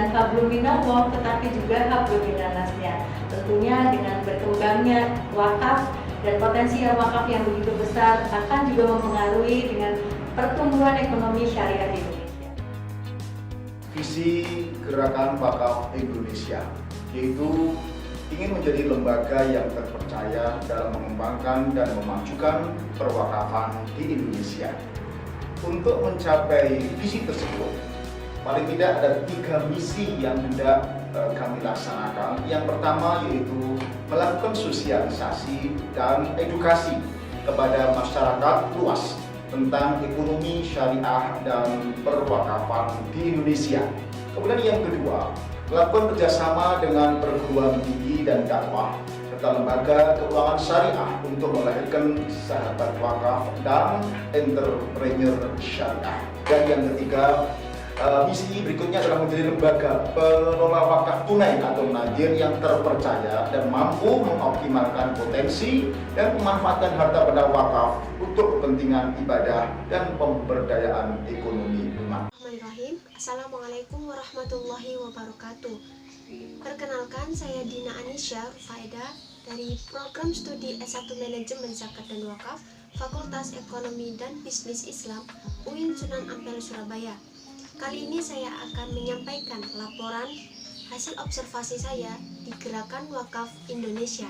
hanya hablum minallah tetapi juga hablum minannasnya. Tentunya dengan berkembangnya wakaf dan potensial wakaf yang begitu besar akan juga mempengaruhi dengan pertumbuhan ekonomi syariah di Indonesia. Visi Gerakan Wakaf Indonesia yaitu ingin menjadi lembaga yang terpercaya dalam mengembangkan dan memajukan perwakafan di Indonesia. Untuk mencapai visi tersebut, paling tidak ada 3 misi yang hendak kami laksanakan. Yang pertama yaitu melakukan sosialisasi dan edukasi kepada masyarakat luas tentang ekonomi syariah dan perwakafan di Indonesia. Kemudian yang kedua, melakukan kerjasama dengan perguruan tinggi dan dakwah serta lembaga keuangan syariah untuk melahirkan sahabat wakaf dan entrepreneur syariah. Dan yang ketiga, misi berikutnya adalah menjadi lembaga pengelola wakaf tunai atau nadir yang terpercaya dan mampu mengoptimalkan potensi dan pemanfaatan harta benda wakaf untuk kepentingan ibadah dan pemberdayaan ekonomi umat. Bismillahirrahmanirrahim. Assalamualaikum warahmatullahi wabarakatuh. Perkenalkan, saya Dina Anisha Rufaida dari Program Studi S1 Manajemen Zakat dan Wakaf, Fakultas Ekonomi dan Bisnis Islam, UIN Sunan Ampel, Surabaya. Kali ini saya akan menyampaikan laporan hasil observasi saya di Gerakan Wakaf Indonesia.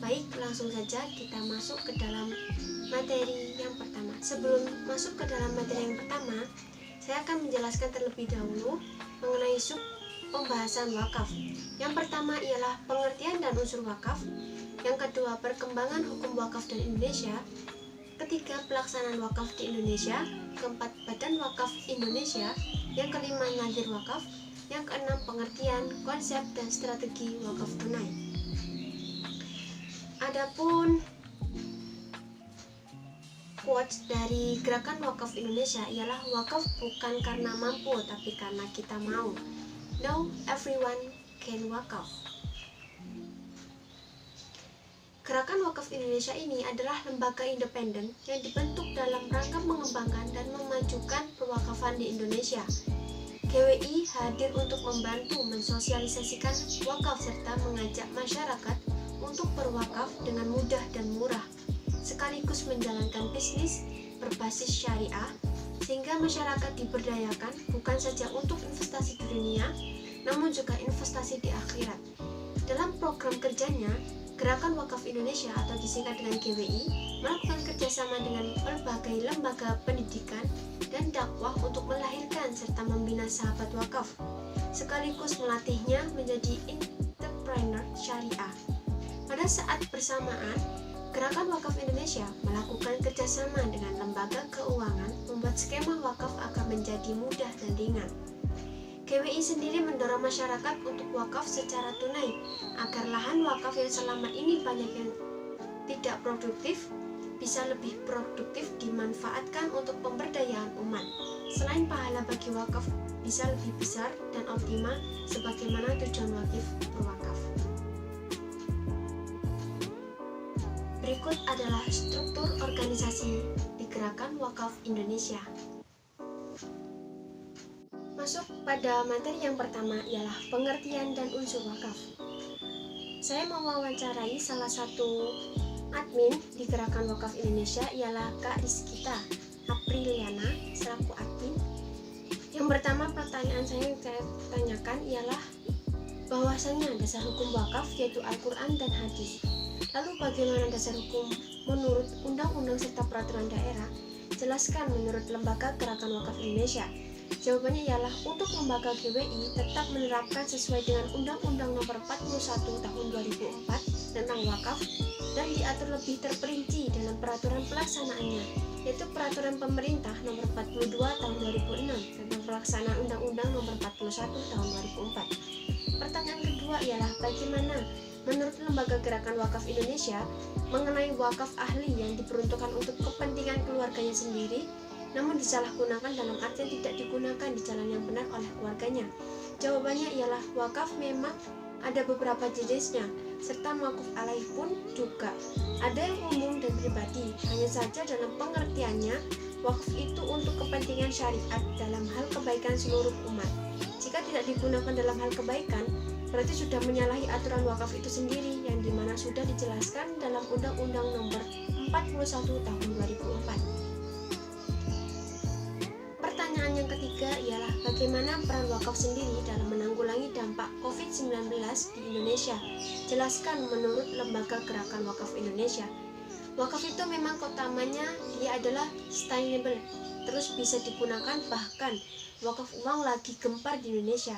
Baik, langsung saja kita masuk ke dalam materi yang pertama. Sebelum masuk ke dalam materi yang pertama, saya akan menjelaskan terlebih dahulu mengenai sub pembahasan wakaf. Yang pertama ialah pengertian dan unsur wakaf. Yang kedua, perkembangan hukum wakaf di Indonesia. Ketiga, pelaksanaan wakaf di Indonesia. Keempat, badan wakaf Indonesia. Yang kelima, nadir wakaf. Yang keenam, pengertian, konsep, dan strategi wakaf tunai. Adapun quotes dari Gerakan Wakaf Indonesia ialah wakaf bukan karena mampu tapi karena kita mau. Now everyone can wakaf. Gerakan Wakaf Indonesia ini adalah lembaga independen yang dibentuk dalam rangka mengembangkan dan memajukan perwakafan di Indonesia. GWI hadir untuk membantu mensosialisasikan wakaf serta mengajak masyarakat untuk berwakaf dengan mudah dan murah, sekaligus menjalankan bisnis berbasis syariah sehingga masyarakat diberdayakan bukan saja untuk investasi di dunia, namun juga investasi di akhirat. Dalam program kerjanya, Gerakan Wakaf Indonesia atau disingkat dengan GWI melakukan kerjasama dengan berbagai lembaga pendidikan dan dakwah untuk melahirkan serta membina sahabat wakaf, sekaligus melatihnya menjadi entrepreneur syariah. Pada saat bersamaan, Gerakan Wakaf Indonesia melakukan kerjasama dengan lembaga keuangan membuat skema wakaf agar menjadi mudah dan ringan. GWI sendiri mendorong masyarakat untuk wakaf secara tunai agar lahan wakaf yang selama ini banyak yang tidak produktif bisa lebih produktif dimanfaatkan untuk pemberdayaan umat. Selain pahala bagi wakaf bisa lebih besar dan optimal sebagaimana tujuan wajib berwakaf. Berikut adalah struktur organisasi di Gerakan Wakaf Indonesia. Masuk pada materi yang pertama ialah pengertian dan unsur wakaf. Saya mewawancarai salah satu admin di Gerakan Wakaf Indonesia ialah Kak Rizkita Apriliana selaku admin. Yang pertama pertanyaan saya yang saya tanyakan ialah bahwasannya dasar hukum wakaf yaitu Al-Quran dan Hadis. Lalu bagaimana dasar hukum menurut undang-undang serta peraturan daerah? Jelaskan menurut Lembaga Gerakan Wakaf Indonesia. Jawabannya ialah untuk lembaga GWI tetap menerapkan sesuai dengan Undang-Undang Nomor 41 Tahun 2004 tentang wakaf dan diatur lebih terperinci dalam peraturan pelaksanaannya, yaitu Peraturan Pemerintah Nomor 42 Tahun 2006 tentang pelaksanaan Undang-Undang Nomor 41 Tahun 2004. Pertanyaan kedua ialah bagaimana menurut Lembaga Gerakan Wakaf Indonesia mengenai wakaf ahli yang diperuntukkan untuk kepentingan keluarganya sendiri namun disalahgunakan dalam artian tidak digunakan di jalan yang benar oleh keluarganya. Jawabannya ialah wakaf memang ada beberapa jenisnya, serta mauquf alaih pun juga. Ada yang umum dan pribadi, hanya saja dalam pengertiannya wakaf itu untuk kepentingan syariat dalam hal kebaikan seluruh umat. Jika tidak digunakan dalam hal kebaikan, berarti sudah menyalahi aturan wakaf itu sendiri yang dimana sudah dijelaskan dalam Undang-Undang Nomor 41 Tahun 2004. Pertanyaan yang ketiga ialah bagaimana peran wakaf sendiri dalam menanggulangi dampak COVID-19 di Indonesia? Jelaskan menurut Lembaga Gerakan Wakaf Indonesia. Wakaf itu memang utamanya dia adalah sustainable, terus bisa digunakan, bahkan wakaf uang lagi gempar di Indonesia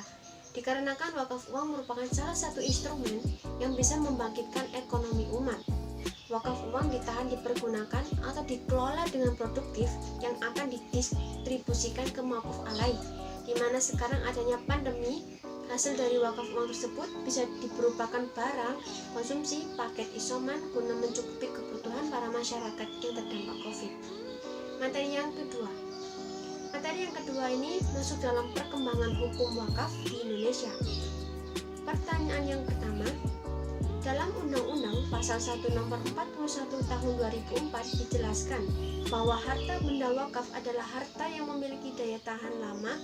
dikarenakan wakaf uang merupakan salah satu instrumen yang bisa membangkitkan ekonomi umat. Wakaf uang ditahan, dipergunakan atau dikelola dengan produktif yang akan didistribusikan ke mauquf alaih, di mana sekarang adanya pandemi, hasil dari wakaf uang tersebut bisa diberupakan barang konsumsi, paket isoman guna mencukupi kebutuhan para masyarakat yang terdampak COVID. Materi yang kedua ini masuk dalam perkembangan hukum wakaf di Indonesia. Pertanyaan yang pertama, dalam Undang-Undang Pasal 1 Nomor 41 Tahun 2004 dijelaskan bahwa harta benda wakaf adalah harta yang memiliki daya tahan lama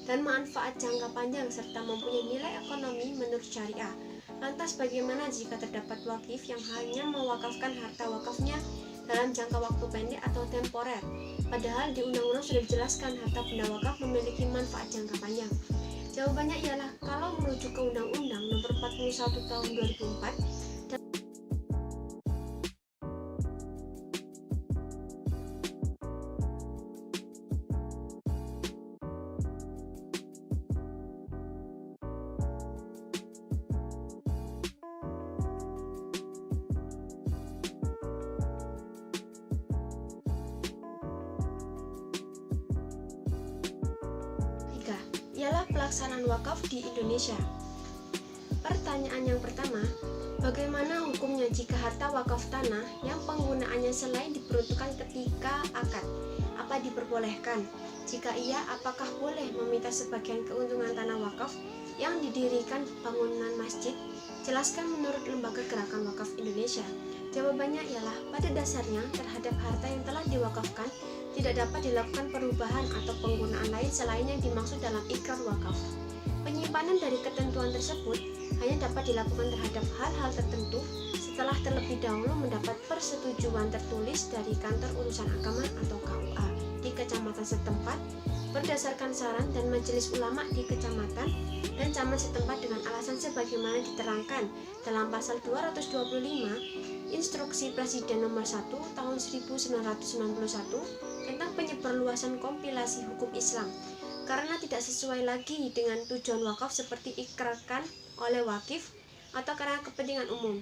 dan manfaat jangka panjang serta mempunyai nilai ekonomi menurut syariah. Lantas bagaimana jika terdapat wakif yang hanya mewakafkan harta wakafnya dalam jangka waktu pendek atau temporer? Padahal di undang-undang sudah dijelaskan harta benda wakaf memiliki manfaat jangka panjang. Jawabannya ialah kalau merujuk ke Undang-Undang Nomor 41 Tahun 2004 ialah pelaksanaan wakaf di Indonesia. Pertanyaan yang pertama, bagaimana hukumnya jika harta wakaf tanah yang penggunaannya selain diperuntukkan ketika akad? Apa diperbolehkan? Jika iya, apakah boleh meminta sebagian keuntungan tanah wakaf yang didirikan bangunan masjid? Jelaskan menurut Lembaga Gerakan Wakaf Indonesia. Jawabannya ialah pada dasarnya terhadap harta yang telah diwakafkan tidak dapat dilakukan perubahan atau penggunaan lain selain yang dimaksud dalam ikrar wakaf. Penyimpanan dari ketentuan tersebut hanya dapat dilakukan terhadap hal-hal tertentu setelah terlebih dahulu mendapat persetujuan tertulis dari Kantor Urusan Agama atau KUA di kecamatan setempat berdasarkan saran dan majelis ulama di kecamatan dan camat setempat dengan alasan sebagaimana diterangkan dalam pasal 225 Instruksi Presiden Nomor 1 Tahun 1991 tentang penyebarluasan kompilasi hukum Islam, karena tidak sesuai lagi dengan tujuan wakaf seperti ikrarkan oleh wakif atau karena kepentingan umum.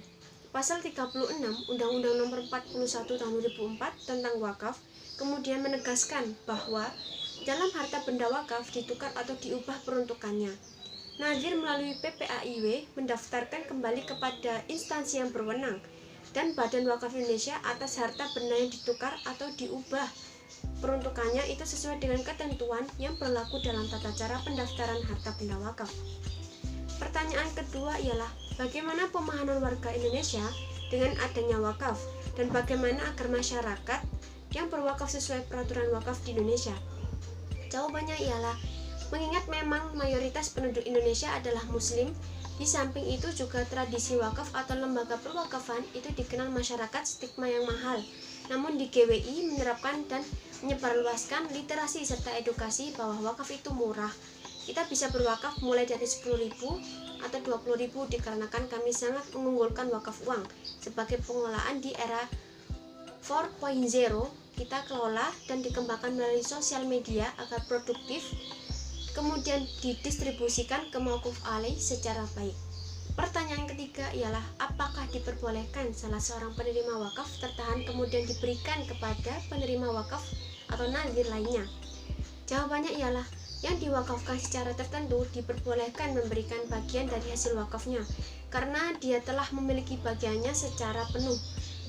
Pasal 36 Undang-Undang Nomor 41 Tahun 2004 tentang wakaf kemudian menegaskan bahwa dalam harta benda wakaf ditukar atau diubah peruntukannya, Nazir melalui PPAIW mendaftarkan kembali kepada instansi yang berwenang dan Badan Wakaf Indonesia atas harta benda yang ditukar atau diubah peruntukannya itu sesuai dengan ketentuan yang berlaku dalam tata cara pendaftaran harta benda wakaf. Pertanyaan kedua ialah bagaimana pemahaman warga Indonesia dengan adanya wakaf dan bagaimana agar masyarakat yang berwakaf sesuai peraturan wakaf di Indonesia? Jawabannya ialah mengingat memang mayoritas penduduk Indonesia adalah Muslim. Di samping itu juga tradisi wakaf atau lembaga perwakafan itu dikenal masyarakat stigma yang mahal. Namun di GWI menerapkan dan menyebarluaskan literasi serta edukasi bahwa wakaf itu murah. Kita bisa berwakaf mulai dari 10.000 atau 20.000 dikarenakan kami sangat mengunggulkan wakaf uang sebagai pengelolaan di era 4.0. Kita kelola dan dikembangkan melalui sosial media agar produktif, kemudian didistribusikan ke mauquf alaih secara baik. Pertanyaan ketiga ialah apakah diperbolehkan salah seorang penerima wakaf tertahan kemudian diberikan kepada penerima wakaf atau nazir lainnya? Jawabannya ialah yang diwakafkan secara tertentu diperbolehkan memberikan bagian dari hasil wakafnya karena dia telah memiliki bagiannya secara penuh.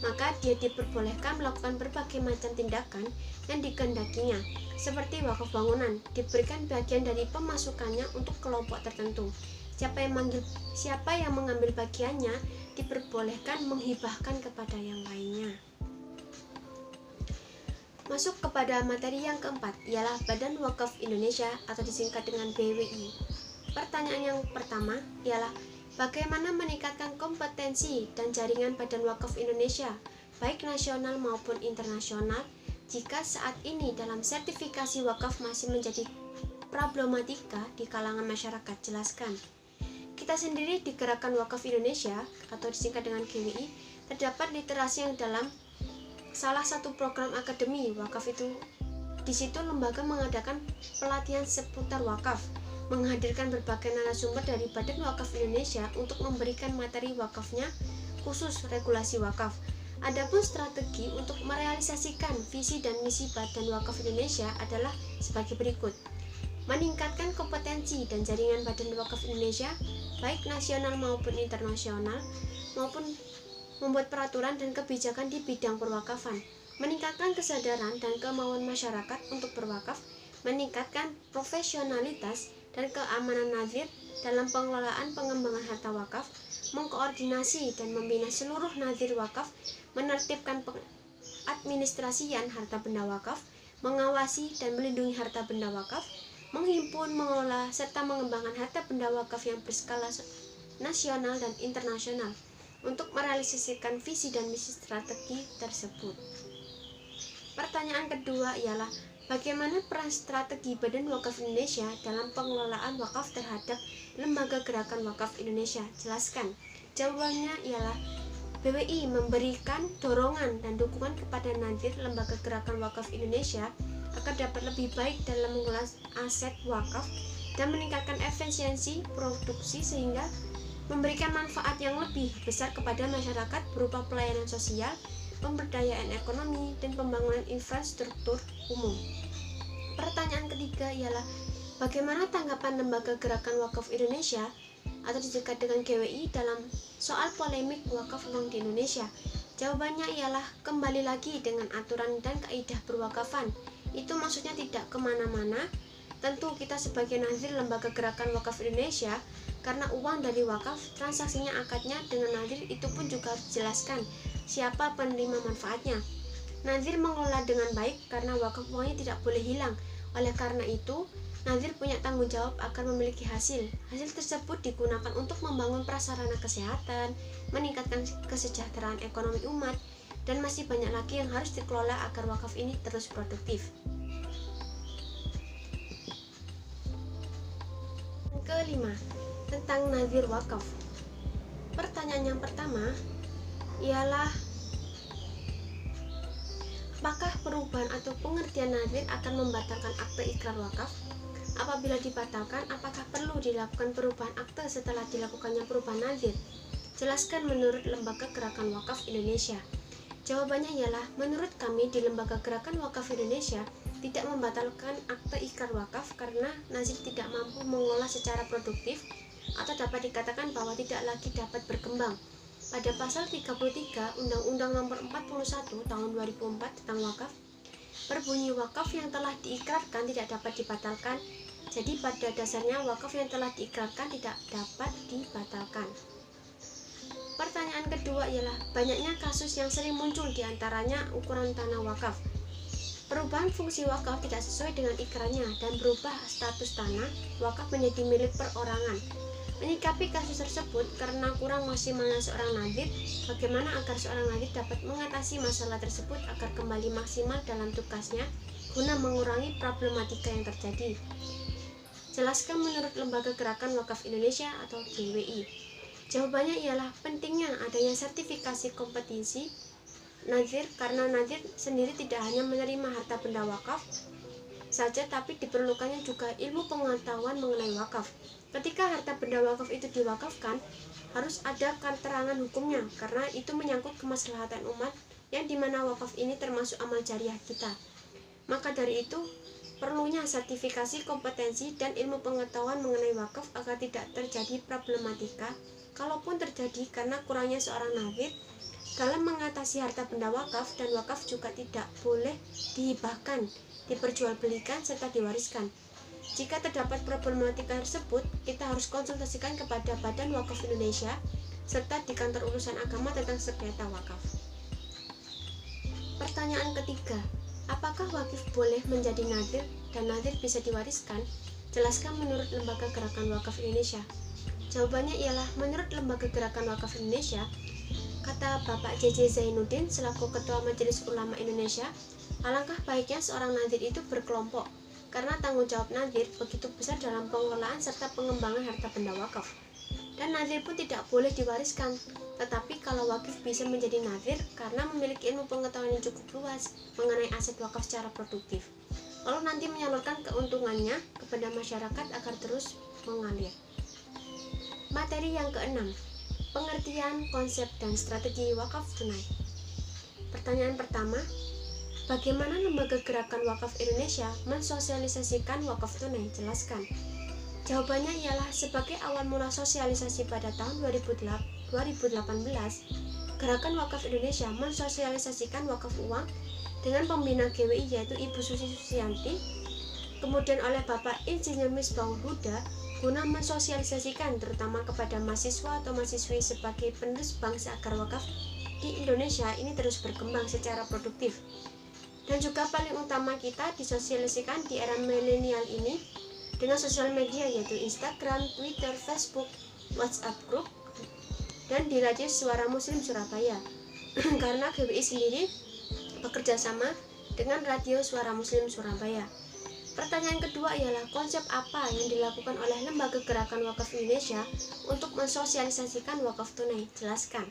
Maka dia diperbolehkan melakukan berbagai macam tindakan yang dikehendakinya, seperti wakaf bangunan, diberikan bagian dari pemasukannya untuk kelompok tertentu. Siapa yang mengambil bagiannya diperbolehkan menghibahkan kepada yang lainnya. Masuk kepada materi yang keempat, ialah Badan Wakaf Indonesia atau disingkat dengan BWI. Pertanyaan yang pertama ialah bagaimana meningkatkan kompetensi dan jaringan Badan Wakaf Indonesia, baik nasional maupun internasional, jika saat ini dalam sertifikasi wakaf masih menjadi problematika di kalangan masyarakat? Jelaskan. Kita sendiri di Gerakan Wakaf Indonesia atau disingkat dengan GWI terdapat literasi yang dalam salah satu program akademi wakaf itu. Di situ lembaga mengadakan pelatihan seputar wakaf, menghadirkan berbagai narasumber dari Badan Wakaf Indonesia untuk memberikan materi wakafnya khusus regulasi wakaf. Adapun strategi untuk merealisasikan visi dan misi Badan Wakaf Indonesia adalah sebagai berikut. Meningkatkan kompetensi dan jaringan Badan Wakaf Indonesia, baik nasional maupun internasional, maupun membuat peraturan dan kebijakan di bidang perwakafan. Meningkatkan kesadaran dan kemauan masyarakat untuk berwakaf, meningkatkan profesionalitas dan keamanan nazir dalam pengelolaan pengembangan harta wakaf, mengkoordinasi dan membina seluruh nazir wakaf, menertibkan administrasian harta benda wakaf, mengawasi dan melindungi harta benda wakaf, menghimpun, mengelola, serta mengembangkan harta benda wakaf yang berskala nasional dan internasional untuk merealisasikan visi dan misi strategi tersebut. Pertanyaan kedua ialah bagaimana peran strategi Badan Wakaf Indonesia dalam pengelolaan wakaf terhadap Lembaga Gerakan Wakaf Indonesia? Jelaskan. Jawabannya ialah BWI memberikan dorongan dan dukungan kepada nazir Lembaga Gerakan Wakaf Indonesia agar dapat lebih baik dalam mengelola aset wakaf dan meningkatkan efisiensi produksi sehingga memberikan manfaat yang lebih besar kepada masyarakat berupa pelayanan sosial, pemberdayaan ekonomi, dan pembangunan infrastruktur umum. Pertanyaan ketiga ialah bagaimana tanggapan Lembaga Gerakan Wakaf Indonesia atau disingkat dengan GWI dalam soal polemik wakaf uang di Indonesia? Jawabannya ialah kembali lagi dengan aturan dan kaidah berwakafan. Itu maksudnya tidak kemana-mana. Tentu kita sebagai nazir Lembaga Gerakan Wakaf Indonesia, karena uang dari wakaf, transaksinya akadnya dengan nazir itu pun juga harus dijelaskan siapa penerima manfaatnya. Nazir mengelola dengan baik karena wakaf uangnya tidak boleh hilang. Oleh karena itu, nazir punya tanggung jawab akan memiliki hasil. Hasil tersebut digunakan untuk membangun prasarana kesehatan, meningkatkan kesejahteraan ekonomi umat, dan masih banyak lagi yang harus dikelola agar wakaf ini terus produktif. Kelima, tentang nazir wakaf. Pertanyaan yang pertama ialah apakah perubahan atau pengertian nazir akan membatalkan akte ikrar wakaf? Apabila dibatalkan, apakah perlu dilakukan perubahan akte setelah dilakukannya perubahan nazir? Jelaskan menurut Lembaga Gerakan Wakaf Indonesia. Jawabannya ialah menurut kami di Lembaga Gerakan Wakaf Indonesia tidak membatalkan akte ikrar wakaf karena nazir tidak mampu mengelola secara produktif atau dapat dikatakan bahwa tidak lagi dapat berkembang. Pada pasal 33 Undang-Undang Nomor 41 Tahun 2004 tentang wakaf, berbunyi wakaf yang telah diikrarkan tidak dapat dibatalkan. Jadi pada dasarnya wakaf yang telah diikrarkan tidak dapat dibatalkan. Pertanyaan kedua ialah banyaknya kasus yang sering muncul diantaranya ukuran tanah wakaf. Perubahan fungsi wakaf tidak sesuai dengan ikrarnya dan berubah status tanah wakaf menjadi milik perorangan. Menyikapi kasus tersebut karena kurang maksimalnya seorang nazir, bagaimana agar seorang nazir dapat mengatasi masalah tersebut agar kembali maksimal dalam tugasnya guna mengurangi problematika yang terjadi? Jelaskan menurut Lembaga Gerakan Wakaf Indonesia atau GWI. Jawabannya ialah pentingnya adanya sertifikasi kompetensi nazir karena nazir sendiri tidak hanya menerima harta benda wakaf saja, tapi diperlukannya juga ilmu pengetahuan mengenai wakaf. Ketika harta benda wakaf itu diwakafkan, harus ada keterangan hukumnya karena itu menyangkut kemaslahatan umat yang dimana wakaf ini termasuk amal jariah kita. Maka dari itu, perlunya sertifikasi kompetensi dan ilmu pengetahuan mengenai wakaf agar tidak terjadi problematika. Kalaupun terjadi karena kurangnya seorang nazir dalam mengatasi harta benda wakaf, dan wakaf juga tidak boleh dihibahkan, diperjualbelikan, serta diwariskan. Jika terdapat problematika tersebut, kita harus konsultasikan kepada Badan Wakaf Indonesia serta di kantor urusan agama tentang sengketa wakaf. Pertanyaan ketiga, apakah wakif boleh menjadi nazir dan nazir bisa diwariskan? Jelaskan menurut Lembaga Gerakan Wakaf Indonesia. Jawabannya ialah menurut Lembaga Gerakan Wakaf Indonesia, kata Bapak JJ Zainuddin selaku Ketua Majelis Ulama Indonesia, alangkah baiknya seorang nadhir itu berkelompok karena tanggung jawab nadhir begitu besar dalam pengelolaan serta pengembangan harta benda wakaf. Dan nadhir pun tidak boleh diwariskan, tetapi kalau wakif bisa menjadi nadhir karena memiliki ilmu pengetahuan yang cukup luas mengenai aset wakaf secara produktif, lalu nanti menyalurkan keuntungannya kepada masyarakat agar terus mengalir. Materi yang keenam, pengertian, konsep, dan strategi wakaf tunai. Pertanyaan pertama, bagaimana Lembaga Gerakan Wakaf Indonesia mensosialisasikan wakaf tunai? Jelaskan. Jawabannya ialah sebagai awal mula sosialisasi pada tahun 2018, Gerakan Wakaf Indonesia mensosialisasikan wakaf uang dengan pembina GWI yaitu Ibu Susi Susianti, kemudian oleh Bapak Insinyur Misbahul Huda, guna mensosialisasikan terutama kepada mahasiswa atau mahasiswi sebagai penerus bangsa agar wakaf di Indonesia ini terus berkembang secara produktif. Dan juga paling utama kita disosialisasikan di era milenial ini dengan sosial media yaitu Instagram, Twitter, Facebook, WhatsApp Group, dan di Radio Suara Muslim Surabaya. Karena GWI sendiri bekerja sama dengan Radio Suara Muslim Surabaya. Pertanyaan kedua ialah konsep apa yang dilakukan oleh Lembaga Gerakan Wakaf Indonesia untuk mensosialisasikan wakaf tunai? Jelaskan.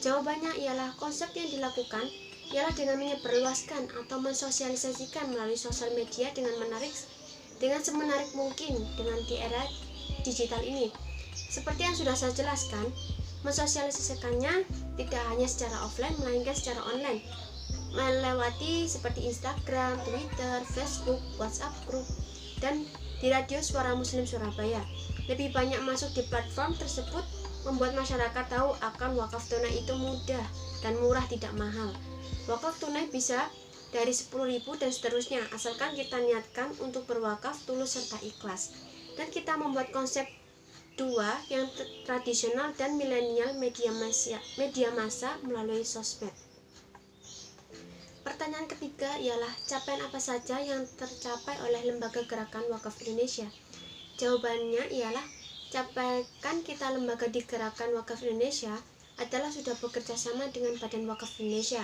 Jawabannya ialah konsep yang dilakukan ialah dengan menyebarluaskan atau mensosialisasikan melalui sosial media dengan semenarik mungkin dengan di era digital ini. Seperti yang sudah saya jelaskan, mensosialisasikannya tidak hanya secara offline melainkan secara online, melewati seperti Instagram, Twitter, Facebook, WhatsApp Group, dan di Radio Suara Muslim Surabaya. Lebih banyak masuk di platform tersebut membuat masyarakat tahu akan wakaf tunai itu mudah dan murah, tidak mahal. Wakaf tunai bisa dari 10.000 dan seterusnya, asalkan kita niatkan untuk berwakaf tulus serta ikhlas. Dan kita membuat konsep dua yang tradisional dan milenial media massa melalui sosmed. Pertanyaan ketiga ialah capaian apa saja yang tercapai oleh Lembaga Gerakan Wakaf Indonesia? Jawabannya ialah capaian kita lembaga di Gerakan Wakaf Indonesia adalah sudah bekerja sama dengan Badan Wakaf Indonesia,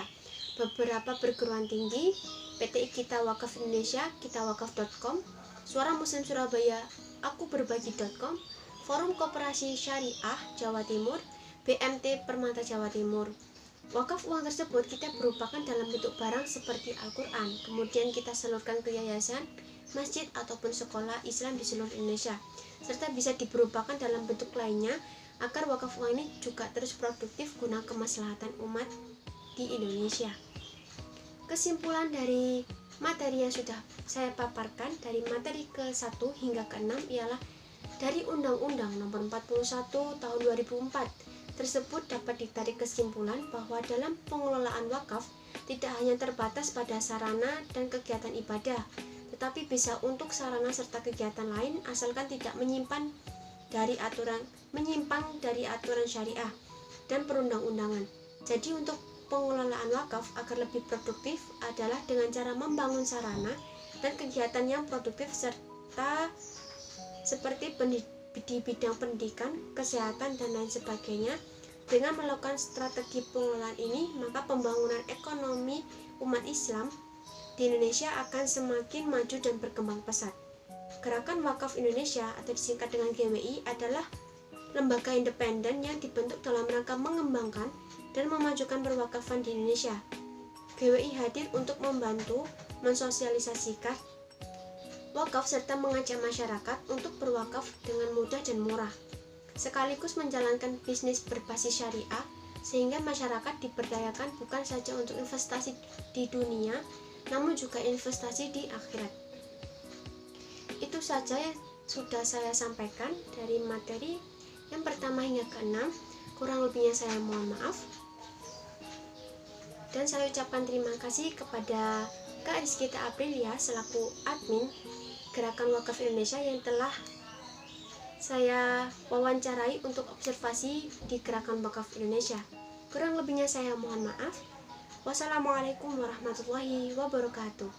beberapa perguruan tinggi, PT Kita Wakaf Indonesia, kitawakaf.com, Suara Muslim Surabaya, akuberbagi.com, Forum Koperasi Syariah Jawa Timur, BMT Permata Jawa Timur. Wakaf uang tersebut kita berupakan dalam bentuk barang seperti Al-Quran, kemudian kita salurkan ke yayasan, masjid, ataupun sekolah Islam di seluruh Indonesia, serta bisa diberupakan dalam bentuk lainnya agar wakaf uang ini juga terus produktif guna kemaslahatan umat di Indonesia. Kesimpulan dari materi yang sudah saya paparkan dari materi ke-1 hingga ke-6 ialah dari Undang-Undang Nomor 41 Tahun 2004 tersebut dapat ditarik kesimpulan bahwa dalam pengelolaan wakaf tidak hanya terbatas pada sarana dan kegiatan ibadah, tetapi bisa untuk sarana serta kegiatan lain asalkan tidak menyimpang dari aturan syariah dan perundang-undangan. Jadi untuk pengelolaan wakaf agar lebih produktif adalah dengan cara membangun sarana dan kegiatan yang produktif serta seperti di bidang pendidikan, kesehatan, dan lain sebagainya. Dengan melakukan strategi pengelolaan ini, maka pembangunan ekonomi umat Islam di Indonesia akan semakin maju dan berkembang pesat. Gerakan Wakaf Indonesia atau disingkat dengan GWI adalah lembaga independen yang dibentuk dalam rangka mengembangkan dan memajukan perwakafan di Indonesia. GWI hadir untuk membantu mensosialisasikan wakaf serta mengajak masyarakat untuk berwakaf dengan mudah dan murah, sekaligus menjalankan bisnis berbasis syariah sehingga masyarakat diberdayakan bukan saja untuk investasi di dunia, namun juga investasi di akhirat. Itu saja yang sudah saya sampaikan dari materi yang pertama hingga ke-6. Kurang lebihnya saya mohon maaf. Dan saya ucapkan terima kasih kepada Kak Rizkita Aprilia selaku admin Gerakan Wakaf Indonesia yang telah saya wawancarai untuk observasi di Gerakan Wakaf Indonesia. Kurang lebihnya saya mohon maaf. Wassalamualaikum warahmatullahi wabarakatuh.